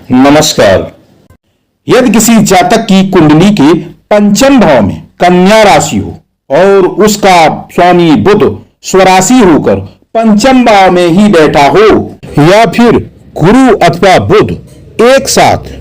नमस्कार। यदि किसी जातक की कुंडली के पंचम भाव में कन्या राशि हो और उसका स्वामी बुध स्वराशि होकर पंचम भाव में ही बैठा हो, या फिर गुरु अथवा बुध एक साथ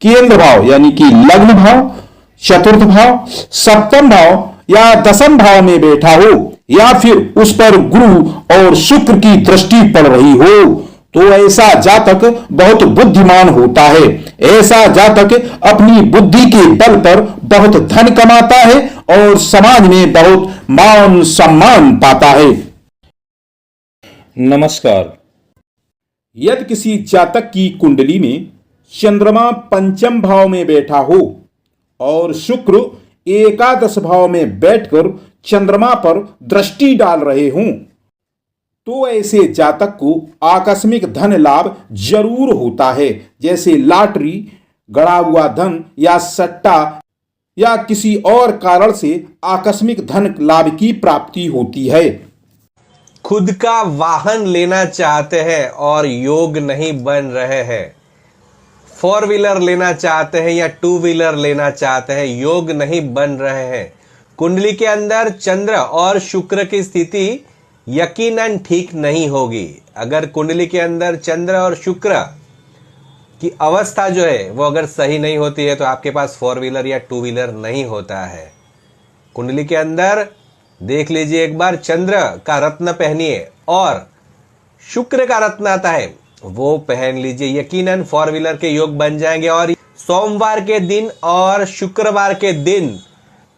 केंद्र भाव यानी कि लग्न भाव, चतुर्थ भाव, सप्तम भाव या दसम भाव में बैठा हो, या फिर उस पर गुरु और शुक्र की दृष्टि पड़ रही हो, तो ऐसा जातक बहुत बुद्धिमान होता है। ऐसा जातक अपनी बुद्धि के बल पर बहुत धन कमाता है और समाज में बहुत मान सम्मान पाता है। नमस्कार। यदि किसी जातक की कुंडली में चंद्रमा पंचम भाव में बैठा हो और शुक्र एकादश भाव में बैठकर चंद्रमा पर दृष्टि डाल रहे हों, तो ऐसे जातक को आकस्मिक धन लाभ जरूर होता है, जैसे लॉटरी, गड़ा हुआ धन या सट्टा या किसी और कारण से आकस्मिक धन लाभ की प्राप्ति होती है। खुद का वाहन लेना चाहते हैं और योग नहीं बन रहे हैं, 4 व्हीलर लेना चाहते हैं या 2 व्हीलर लेना चाहते हैं, योग नहीं बन रहे हैं, कुंडली के अंदर चंद्र और शुक्र की स्थिति यकीनन ठीक नहीं होगी। अगर कुंडली के अंदर चंद्र और शुक्र की अवस्था जो है वो अगर सही नहीं होती है तो आपके पास 4 व्हीलर या 2 व्हीलर नहीं होता है। कुंडली के अंदर देख लीजिए, एक बार चंद्र का रत्न पहनिए और शुक्र का रत्न आता है वो पहन लीजिए, यकीनन 4 व्हीलर के योग बन जाएंगे। और सोमवार के दिन और शुक्रवार के दिन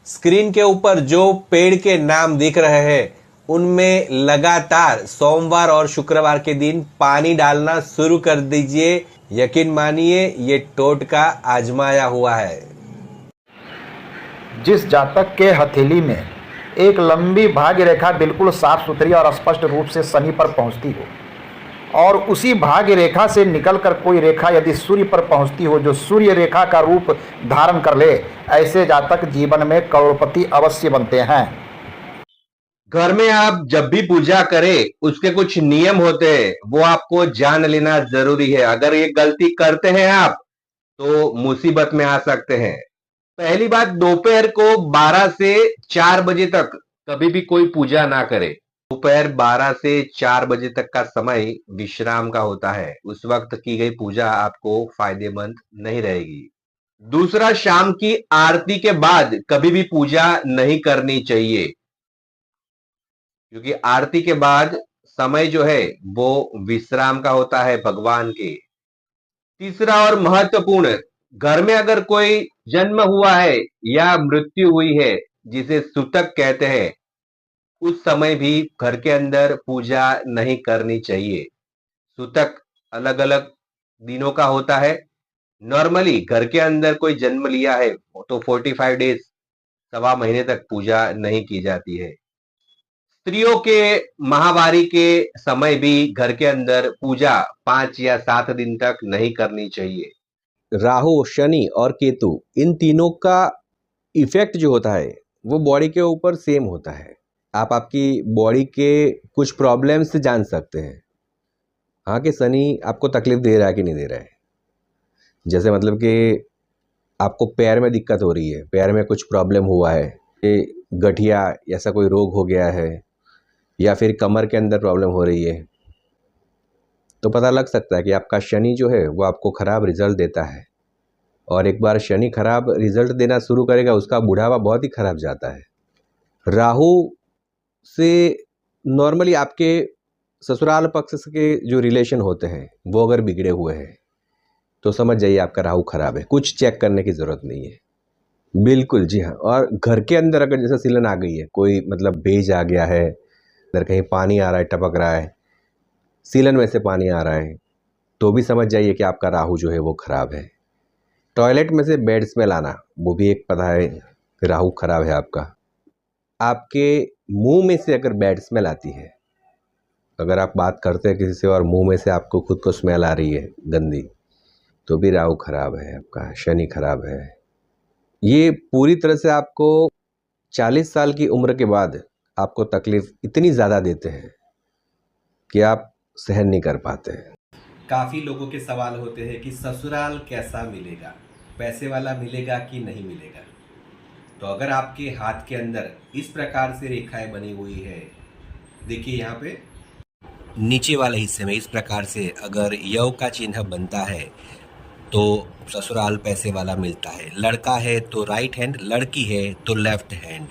स्क्रीन के ऊपर जो पेड़ के नाम दिख रहे हैं उनमें लगातार सोमवार और शुक्रवार के दिन पानी डालना शुरू कर दीजिए। यकीन मानिए ये टोटका आजमाया हुआ है। जिस जातक के हथेली में एक लंबी भाग्य रेखा बिल्कुल साफ सुथरी और स्पष्ट रूप से शनि पर पहुंचती हो और उसी भाग्य रेखा से निकलकर कोई रेखा यदि सूर्य पर पहुंचती हो जो सूर्य रेखा का रूप धारण कर ले, ऐसे जातक जीवन में करोड़पति अवश्य बनते हैं। घर में आप जब भी पूजा करें उसके कुछ नियम होते हैं, वो आपको जान लेना जरूरी है। अगर ये गलती करते हैं आप तो मुसीबत में आ सकते हैं। पहली बात, दोपहर को 12 से 4 बजे तक कभी भी कोई पूजा ना करे। दोपहर 12 से 4 बजे तक का समय विश्राम का होता है, उस वक्त की गई पूजा आपको फायदेमंद नहीं रहेगी। दूसरा, शाम की आरती के बाद कभी भी पूजा नहीं करनी चाहिए, क्योंकि आरती के बाद समय जो है वो विश्राम का होता है भगवान के। तीसरा और महत्वपूर्ण, घर में अगर कोई जन्म हुआ है या मृत्यु हुई है जिसे सूतक कहते हैं, उस समय भी घर के अंदर पूजा नहीं करनी चाहिए। सूतक अलग अलग दिनों का होता है। नॉर्मली घर के अंदर कोई जन्म लिया है तो 45 डेज, सवा महीने तक पूजा नहीं की जाती है। स्त्रियों के माहवारी के समय भी घर के अंदर पूजा 5 या 7 दिन तक नहीं करनी चाहिए। राहु, शनि और केतु, इन तीनों का इफेक्ट जो होता है वो बॉडी के ऊपर सेम होता है। आप आपकी बॉडी के कुछ प्रॉब्लम से जान सकते हैं, हाँ, कि शनि आपको तकलीफ दे रहा है कि नहीं दे रहा है। जैसे मतलब कि आपको पैर में दिक्कत हो रही है, पैर में कुछ प्रॉब्लम हुआ है, गठिया ऐसा कोई रोग हो गया है, या फिर कमर के अंदर प्रॉब्लम हो रही है, तो पता लग सकता है कि आपका शनि जो है वो आपको ख़राब रिजल्ट देता है। और एक बार शनि खराब रिजल्ट देना शुरू करेगा उसका बुढ़ापा बहुत ही खराब जाता है। राहु से नॉर्मली आपके ससुराल पक्ष के जो रिलेशन होते हैं वो अगर बिगड़े हुए हैं तो समझ जाइए आपका राहु खराब है, कुछ चेक करने की ज़रूरत नहीं है। बिल्कुल, जी हाँ। और घर के अंदर अगर जैसे सीलन आ गई है, कोई मतलब बेज आ गया है, अगर कहीं पानी आ रहा है, टपक रहा है, सीलन में से पानी आ रहा है, तो भी समझ जाइए कि आपका राहु जो है वो खराब है। टॉयलेट में से बैड स्मेल आना, वो भी एक पता है कि राहु खराब है आपका। आपके मुंह में से अगर बैड स्मेल आती है, अगर आप बात करते हैं किसी से और मुंह में से आपको खुद को स्मेल आ रही है गंदी, तो भी राहु खराब है आपका, शनि खराब है। ये पूरी तरह से आपको 40 साल की उम्र के बाद आपको तकलीफ इतनी ज़्यादा देते हैं कि आप सहन नहीं कर पाते हैं। काफ़ी लोगों के सवाल होते हैं कि ससुराल कैसा मिलेगा, पैसे वाला मिलेगा कि नहीं मिलेगा। तो अगर आपके हाथ के अंदर इस प्रकार से रेखाएं बनी हुई है, देखिए यहाँ पे नीचे वाले हिस्से में इस प्रकार से अगर यव का चिन्ह बनता है तो ससुराल पैसे वाला मिलता है। लड़का है तो राइट हैंड, लड़की है तो लेफ्ट हैंड।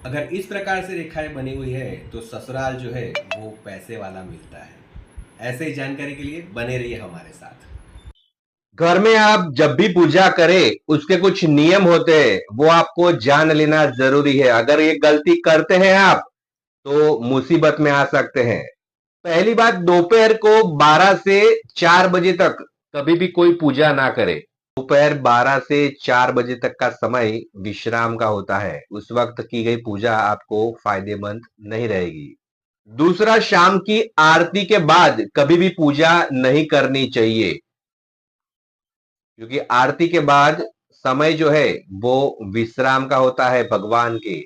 अगर इस प्रकार से रेखाएं बनी हुई है तो ससुराल जो है वो पैसे वाला मिलता है। ऐसे ही जानकारी के लिए बने रहिए हमारे साथ। घर में आप जब भी पूजा करें उसके कुछ नियम होते हैं, वो आपको जान लेना जरूरी है। अगर ये गलती करते हैं आप तो मुसीबत में आ सकते हैं। पहली बात, दोपहर को 12 से 4 बजे तक कभी भी कोई पूजा ना करे। दोपहर 12 से 4 बजे तक का समय विश्राम का होता है। उस वक्त की गई पूजा आपको फायदेमंद नहीं रहेगी। दूसरा, शाम की आरती के बाद कभी भी पूजा नहीं करनी चाहिए, क्योंकि आरती के बाद समय जो है वो विश्राम का होता है भगवान के।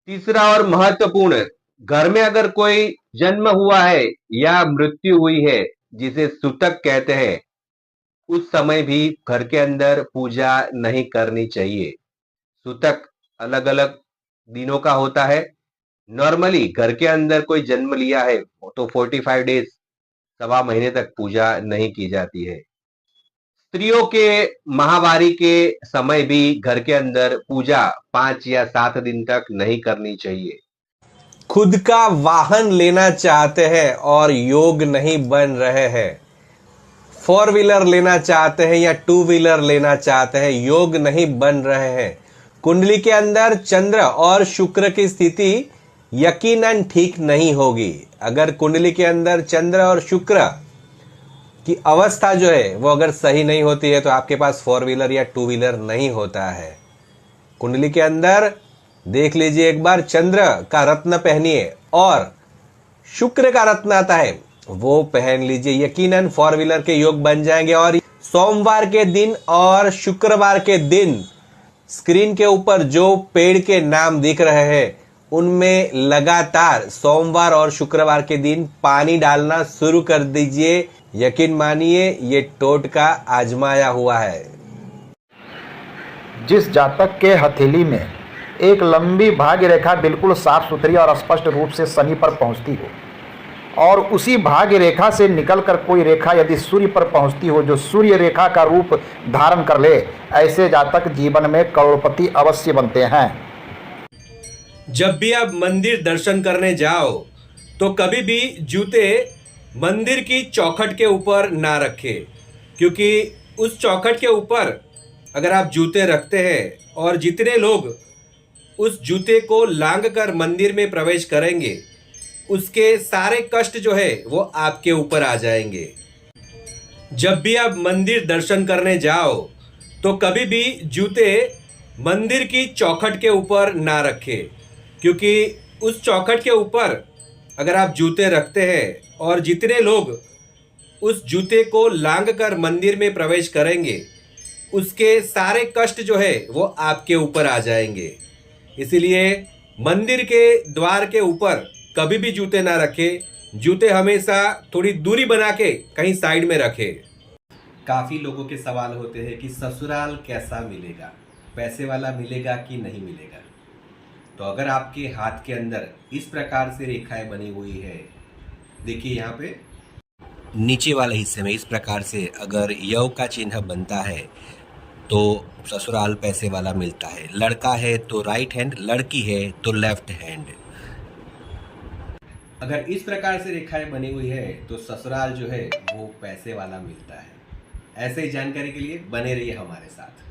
तीसरा और महत्वपूर्ण, घर में अगर कोई जन्म हुआ है या मृत्यु हुई है, जिसे सूतक कहते हैं, उस समय भी घर के अंदर पूजा नहीं करनी चाहिए। सूतक अलग अलग दिनों का होता है। नॉर्मली घर के अंदर कोई जन्म लिया है तो 45 डेज, सवा महीने तक पूजा नहीं की जाती है। स्त्रियों के माहवारी के समय भी घर के अंदर पूजा 5 या 7 दिन तक नहीं करनी चाहिए। खुद का वाहन लेना चाहते हैं और योग नहीं बन रहे हैं, 4 व्हीलर लेना चाहते हैं या 2 व्हीलर लेना चाहते हैं, योग नहीं बन रहे हैं, कुंडली के अंदर चंद्र और शुक्र की स्थिति यकीनन ठीक नहीं होगी। अगर कुंडली के अंदर चंद्र और शुक्र की अवस्था जो है वो अगर सही नहीं होती है तो आपके पास 4 व्हीलर या 2 व्हीलर नहीं होता है। कुंडली के अंदर देख लीजिए एक बार, चंद्र का रत्न पहनिए और शुक्र का रत्न आता है वो पहन लीजिए, यकीनन 4 व्हीलर के योग बन जाएंगे। और सोमवार के दिन और शुक्रवार के दिन स्क्रीन के ऊपर जो पेड़ के नाम दिख रहे हैं उनमें लगातार सोमवार और शुक्रवार के दिन पानी डालना शुरू कर दीजिए। यकीन मानिए ये टोटका आजमाया हुआ है। जिस जातक के हथेली में एक लंबी भाग्य रेखा बिल्कुल साफ सुथरी और स्पष्ट रूप से शनि पर पहुंचती हो और उसी भाग्य रेखा से निकलकर कोई रेखा यदि सूर्य पर पहुंचती हो जो सूर्य रेखा का रूप धारण कर ले, ऐसे जातक जीवन में करोड़पति अवश्य बनते हैं। जब भी आप मंदिर दर्शन करने जाओ तो कभी भी जूते मंदिर की चौखट के ऊपर ना रखें, क्योंकि उस चौखट के ऊपर अगर आप जूते रखते हैं और जितने लोग उस जूते को लांग कर मंदिर में प्रवेश करेंगे उसके सारे कष्ट जो है वो आपके ऊपर आ जाएंगे। जब भी आप मंदिर दर्शन करने जाओ तो कभी भी जूते मंदिर की चौखट के ऊपर ना रखें, क्योंकि उस चौखट के ऊपर अगर आप जूते रखते हैं और जितने लोग उस जूते को लांग कर मंदिर में प्रवेश करेंगे उसके सारे कष्ट जो है वो आपके ऊपर आ जाएंगे। इसीलिए मंदिर के द्वार के ऊपर कभी भी जूते ना रखें। जूते हमेशा थोड़ी दूरी बना के कहीं साइड में रखें। काफ़ी लोगों के सवाल होते हैं कि ससुराल कैसा मिलेगा, पैसे वाला मिलेगा कि नहीं मिलेगा। तो अगर आपके हाथ के अंदर इस प्रकार से रेखाएं बनी हुई है, देखिए यहाँ पे नीचे वाले हिस्से में इस प्रकार से अगर यव का चिन्ह बनता है तो ससुराल पैसे वाला मिलता है। लड़का है तो राइट हैंड, लड़की है तो लेफ्ट हैंड। अगर इस प्रकार से रेखाएं बनी हुई है तो ससुराल जो है वो पैसे वाला मिलता है। ऐसे ही जानकारी के लिए बने रहिए हमारे साथ।